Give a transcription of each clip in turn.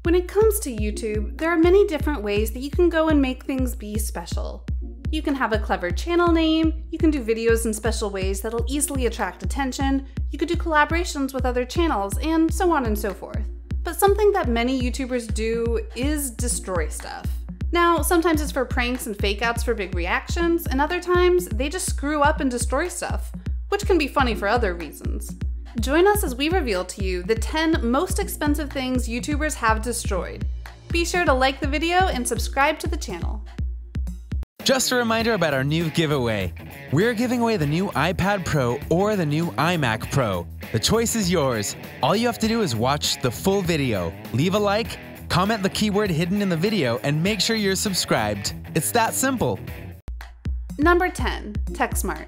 When it comes to YouTube, there are many different ways that you can go and make things be special. You can have a clever channel name, you can do videos in special ways that'll easily attract attention, you could do collaborations with other channels, and so on and so forth. But something that many YouTubers do is destroy stuff. Now, sometimes it's for pranks and fake outs for big reactions, and other times they just screw up and destroy stuff, which can be funny for other reasons. Join us as we reveal to you the 10 most expensive things YouTubers have destroyed. Be sure to like the video and subscribe to the channel. Just a reminder about our new giveaway. We're giving away the new iPad Pro or the new iMac Pro. The choice is yours. All you have to do is watch the full video, leave a like, comment the keyword hidden in the video, and make sure you're subscribed. It's that simple. Number 10. TechSmart.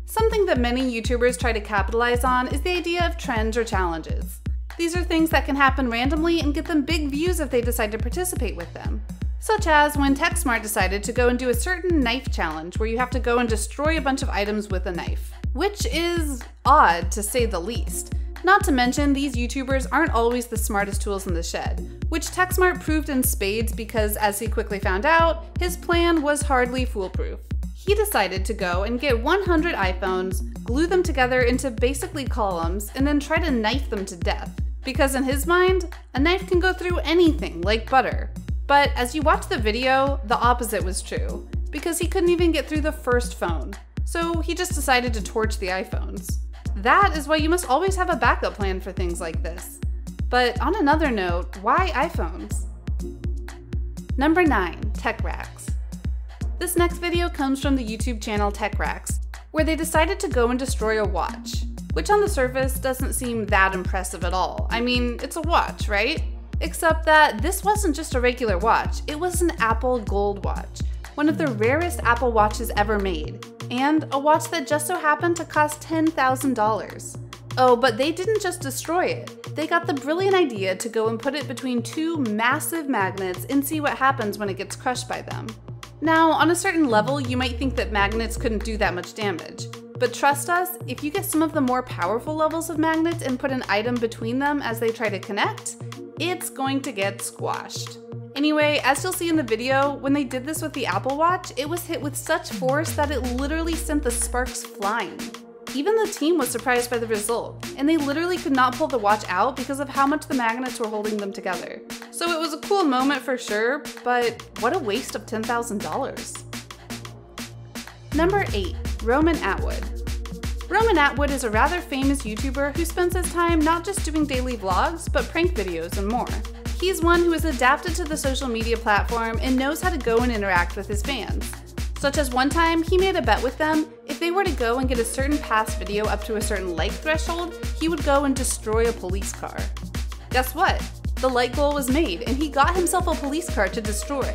Something that many YouTubers try to capitalize on is the idea of trends or challenges. These are things that can happen randomly and get them big views if they decide to participate with them. Such as when TechSmart decided to go and do a certain knife challenge where you have to go and destroy a bunch of items with a knife, which is odd to say the least. Not to mention, these YouTubers aren't always the smartest tools in the shed, which TechSmart proved in spades because, as he quickly found out, his plan was hardly foolproof. He decided to go and get 100 iPhones, glue them together into basically columns, and then try to knife them to death. Because in his mind, a knife can go through anything like butter. But as you watch the video, the opposite was true, because he couldn't even get through the first phone. So he just decided to torch the iPhones. That is why you must always have a backup plan for things like this. But on another note, why iPhones? Number 9. Techrax. This next video comes from the YouTube channel Techrax, where they decided to go and destroy a watch, which on the surface doesn't seem that impressive at all. I mean, it's a watch, right? Except that this wasn't just a regular watch, it was an Apple Gold watch, one of the rarest Apple watches ever made, and a watch that just so happened to cost $10,000. Oh, but they didn't just destroy it. They got the brilliant idea to go and put it between two massive magnets and see what happens when it gets crushed by them. Now, on a certain level, you might think that magnets couldn't do that much damage. But trust us, if you get some of the more powerful levels of magnets and put an item between them as they try to connect, it's going to get squashed. Anyway, as you'll see in the video, when they did this with the Apple Watch, it was hit with such force that it literally sent the sparks flying. Even the team was surprised by the result, and they literally could not pull the watch out because of how much the magnets were holding them together. So it was a cool moment for sure, but what a waste of $10,000. Number 8. Roman Atwood. Roman Atwood is a rather famous YouTuber who spends his time not just doing daily vlogs, but prank videos and more. He's one who has adapted to the social media platform and knows how to go and interact with his fans. Such as one time, he made a bet with them, if they were to go and get a certain past video up to a certain like threshold, he would go and destroy a police car. Guess what? The like goal was made, and he got himself a police car to destroy.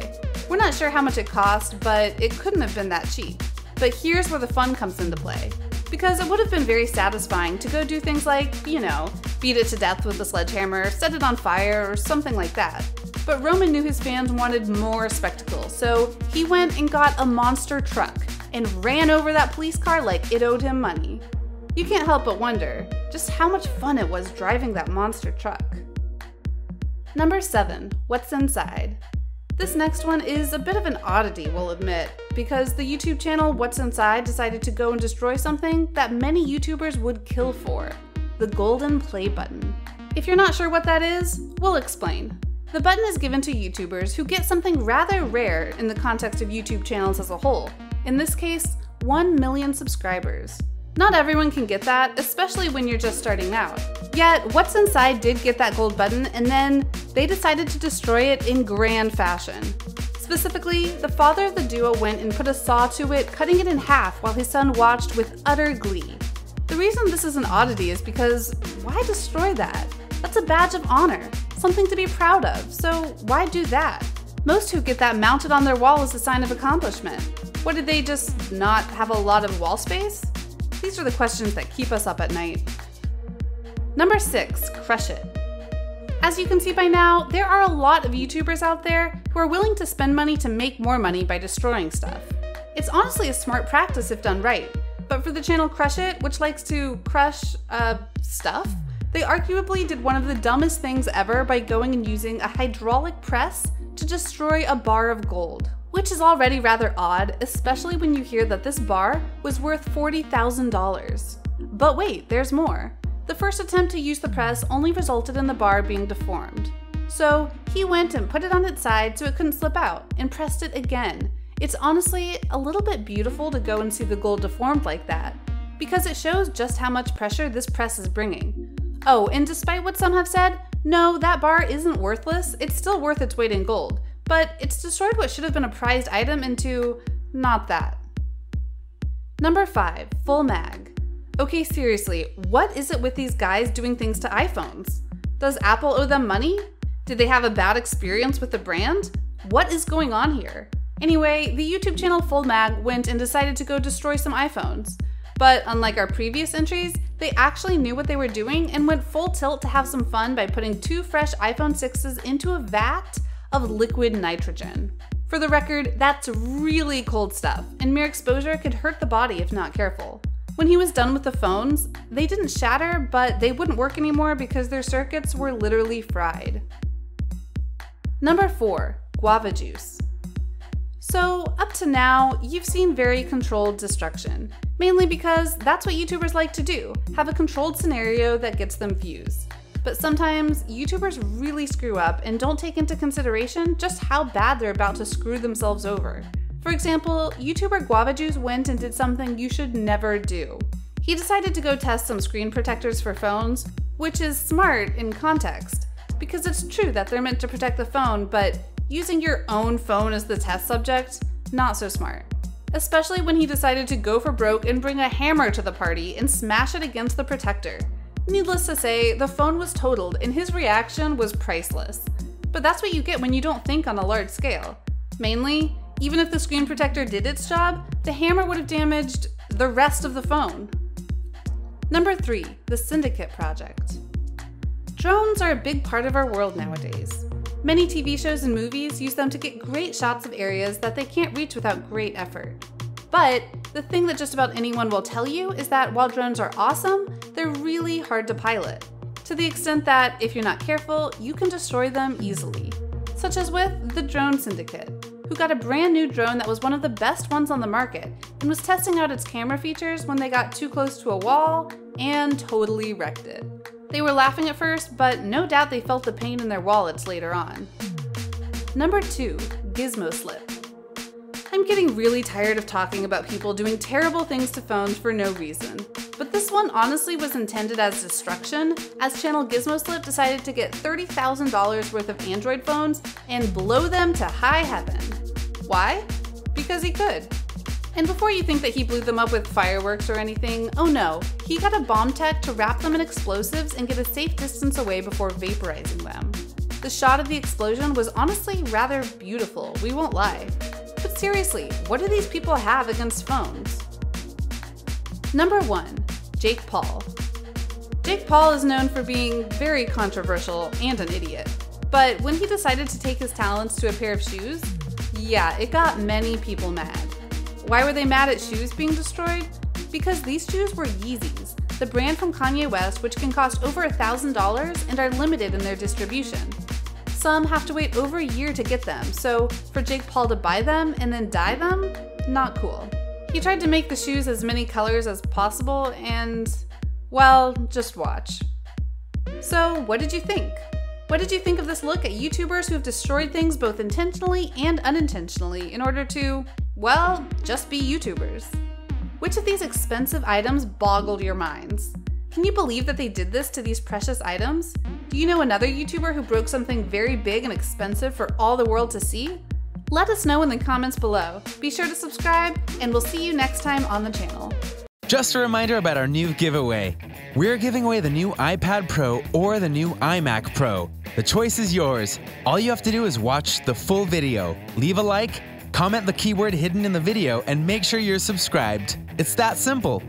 We're not sure how much it cost, but it couldn't have been that cheap. But here's where the fun comes into play. Because it would have been very satisfying to go do things like, you know, beat it to death with a sledgehammer, set it on fire, or something like that. But Roman knew his fans wanted more spectacle, so he went and got a monster truck and ran over that police car like it owed him money. You can't help but wonder just how much fun it was driving that monster truck. Number 7. What's Inside? This next one is a bit of an oddity, we'll admit, because the YouTube channel What's Inside decided to go and destroy something that many YouTubers would kill for: the golden play button. If you're not sure what that is, we'll explain. The button is given to YouTubers who get something rather rare in the context of YouTube channels as a whole. In this case, 1 million subscribers. Not everyone can get that, especially when you're just starting out. Yet, What's Inside did get that gold button, and then they decided to destroy it in grand fashion. Specifically, the father of the duo went and put a saw to it, cutting it in half while his son watched with utter glee. The reason this is an oddity is because why destroy that? That's a badge of honor, something to be proud of, so why do that? Most who get that mounted on their wall is a sign of accomplishment. What, did they just not have a lot of wall space? These are the questions that keep us up at night. Number 6. Crush It. As you can see by now, there are a lot of YouTubers out there who are willing to spend money to make more money by destroying stuff. It's honestly a smart practice if done right, but for the channel Crush It, which likes to crush, stuff, They arguably did one of the dumbest things ever by going and using a hydraulic press to destroy a bar of gold, which is already rather odd, especially when you hear that this bar was worth $40,000. But wait, there's more. The first attempt to use the press only resulted in the bar being deformed. So he went and put it on its side so it couldn't slip out, and pressed it again. It's honestly a little bit beautiful to go and see the gold deformed like that, because it shows just how much pressure this press is bringing. Oh, and despite what some have said, no, that bar isn't worthless, it's still worth its weight in gold, but it's destroyed what should have been a prized item into not that. Number 5, full mag. Okay, seriously, what is it with these guys doing things to iPhones? Does Apple owe them money? Did they have a bad experience with the brand? What is going on here? Anyway, the YouTube channel Full Mag went and decided to go destroy some iPhones. But unlike our previous entries, they actually knew what they were doing and went full tilt to have some fun by putting 2 fresh iPhone 6s into a vat of liquid nitrogen. For the record, that's really cold stuff, and mere exposure could hurt the body if not careful. When he was done with the phones, they didn't shatter, but they wouldn't work anymore because their circuits were literally fried. Number 4, Guava Juice. So up to now, you've seen very controlled destruction, mainly because that's what YouTubers like to do, have a controlled scenario that gets them views. But sometimes, YouTubers really screw up and don't take into consideration just how bad they're about to screw themselves over. For example, YouTuber Guava Juice went and did something you should never do. He decided to go test some screen protectors for phones, which is smart in context, because it's true that they're meant to protect the phone, but using your own phone as the test subject, not so smart. Especially when he decided to go for broke and bring a hammer to the party and smash it against the protector. Needless to say, the phone was totaled and his reaction was priceless. But that's what you get when you don't think on a large scale. Mainly, even if the screen protector did its job, the hammer would have damaged the rest of the phone. Number 3, the Syndicate project. Drones are a big part of our world nowadays. Many TV shows and movies use them to get great shots of areas that they can't reach without great effort. But the thing that just about anyone will tell you is that while drones are awesome, they're really hard to pilot, to the extent that if you're not careful, you can destroy them easily. Such as with the Drone Syndicate, who got a brand new drone that was one of the best ones on the market and was testing out its camera features when they got too close to a wall and totally wrecked it. They were laughing at first, but no doubt they felt the pain in their wallets later on. Number 2, GizmoSlit. I'm getting really tired of talking about people doing terrible things to phones for no reason, but this one honestly was intended as destruction, as channel GizmoSlit decided to get $30,000 worth of Android phones and blow them to high heaven. Why? Because he could. And before you think that he blew them up with fireworks or anything, oh no, he got a bomb tech to wrap them in explosives and get a safe distance away before vaporizing them. The shot of the explosion was honestly rather beautiful, we won't lie. But seriously, what do these people have against phones? Number 1, Jake Paul. Jake Paul is known for being very controversial and an idiot. But when he decided to take his talents to a pair of shoes, yeah, it got many people mad. Why were they mad at shoes being destroyed? Because these shoes were Yeezys, the brand from Kanye West, which can cost over $1,000 and are limited in their distribution. Some have to wait over a year to get them, so for Jake Paul to buy them and then dye them, not cool. He tried to make the shoes as many colors as possible and, well, just watch. So what did you think? What did you think of this look at YouTubers who have destroyed things both intentionally and unintentionally in order to, well, just be YouTubers? Which of these expensive items boggled your minds? Can you believe that they did this to these precious items? Do you know another YouTuber who broke something very big and expensive for all the world to see? Let us know in the comments below. Be sure to subscribe, and we'll see you next time on the channel. Just a reminder about our new giveaway. We're giving away the new iPad Pro or the new iMac Pro. The choice is yours. All you have to do is watch the full video, leave a like, comment the keyword hidden in the video, and make sure you're subscribed. It's that simple.